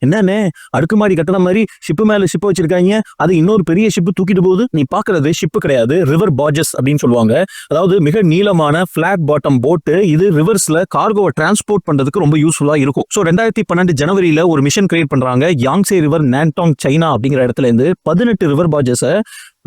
என்னன்னு அடுக்குமாடி கட்டண மாதிரி ஷிப்பு மேல ஷிப் வச்சிருக்காங்க, அது இன்னொரு பெரிய ஷிப் தூக்கிட்டு போகுது. நீ பாக்குறது ஷிப்பு கிடையாது, ரிவர் பார்ஜஸ் அப்படின்னு சொல்லுவாங்க. அதாவது மிக நீளமான பிளாட் பாட்டம் போட்டு, இது ரிவர்ஸ்ல கார்கோவை டிரான்ஸ்போர்ட் பண்றதுக்கு ரொம்ப யூஸ்ஃபுல்லா இருக்கும். ஸோ 2012 ஜனவரியில ஒரு மிஷன் கிரியேட் பண்றாங்க. யாங்சே ரிவர் நான்டாங் சைனா அப்படிங்கிற இடத்துல இருந்து 18 ரிவர் பார்ஜஸை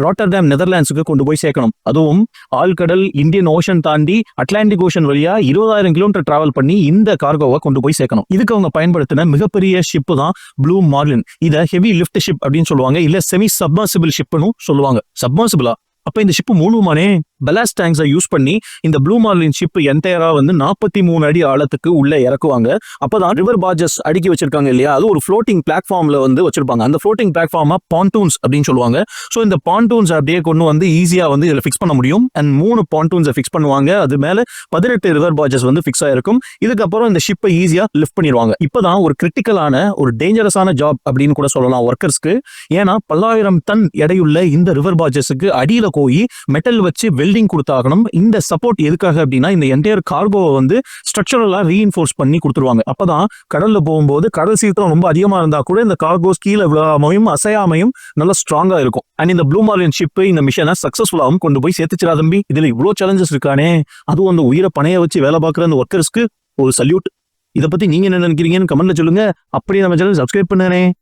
ராட்டர்டாம் நெதர்லாண்ட்ஸுக்கு கொண்டு போய் சேர்க்கணும். அதுவும் ஆழ்கடல், இந்தியன் ஓஷன் தாண்டி அட்லாண்டிக் ஓஷன் வழியா 20,000 கிலோமீட்டர் டிராவல் பண்ணி இந்த கார்கோவை கொண்டு போய் சேர்க்கணும். இதுக்கு அவங்க பயன்படுத்தின மிகப்பெரிய ஷிப்பு தான் ப்ளூ மார்லின். இதை ஹெவி லிஃப்ட் ஷிப் அப்படின்னு சொல்லுவாங்க, இல்ல செமி சப்மர்சிபிள் ஷிப்னு சொல்லுவாங்க. சப்மர்சிபிளா? அப்ப இந்த ஷிப்பு மூழ்குமானே? பெலாஸ்ட் டேங்க்ஸை யூஸ் பண்ணி இந்த ப்ளூ மார்லின் ஷிப் என்டையரா 43 அடி ஆழத்துக்கு உள்ள இறக்குவாங்க. அப்பதான் ரிவர் பார்ஜஸ் அடுக்கி வச்சிருக்காங்க இல்லையா, அது ஒரு ஃப்ளோட்டிங் பிளாட்ஃபார்ம்ல வச்சிருப்பாங்க. அந்த ஃப்ளோட்டிங் பிளாட்ஃபார்மா பாண்டூன்ஸ் அப்படின்னு சொல்லுவாங்க. ஸோ இந்த பாண்டூன்ஸ் அப்படியே கொண்டு ஈஸியா இதுல ஃபிக்ஸ் பண்ண முடியும். அண்ட் 3 பாண்டூன்ஸை ஃபிக்ஸ் பண்ணுவாங்க. அது மேல 18 ரிவர் பார்ஜஸ் ஃபிக்ஸ் ஆயிருக்கும். இதுக்கப்புறம் இந்த ஷிப்பை ஈஸியா லிஃப்ட் பண்ணிடுவாங்க. இப்பதான் ஒரு கிரிட்டிக்கலான, ஒரு டேஞ்சரஸான ஜாப் அப்படின்னு கூட சொல்லலாம் ஒர்க்கர்ஸ்க்கு. ஏன்னா 10,000 டன் எடையுள்ள இந்த ரிவர் பார்ஜஸுக்கு அடியில போய் மெட்டல் வச்சு வெல்டிங் கொடுத்தாகணும். இந்த சப்போர்ட் எதுக்காக அப்படின்னா, இந்த என்டையர் கார்கோவை ஸ்ட்ரக்சரலா ரீஇன்ஃபோர்ஸ் பண்ணி கொடுத்துருவாங்க. அப்பதான் கடல்ல போகும்போது கடல் சீற்றம் ரொம்ப அதிகமா இருந்தா கூட இந்த கார்கோஸ் கீழே விழாமையும் அசையாமையும் நல்லா ஸ்ட்ராங்கா இருக்கும். அண்ட் இந்த ப்ளூ மார்லின் ஷிப் இந்த மிஷனை சக்சஸ்ஃபுல்லாவும் கொண்டு போய் சேர்த்துச்சிரா தம்பி. இதுல இவ்வளவு சேலஞ்சஸ் இருக்கானே, அதுவும் அந்த உயிரை பணைய வச்சு வேலை பார்க்குற அந்த ஒர்க்கர்ஸ்க்கு ஒரு சல்யூட். இதை பத்தி நீங்க என்ன நினைக்கிறீங்கன்னு கமெண்ட்ல சொல்லுங்க. அப்படியே நம்ம சேனல் சப்ஸ்கிரைப் பண்ணனே.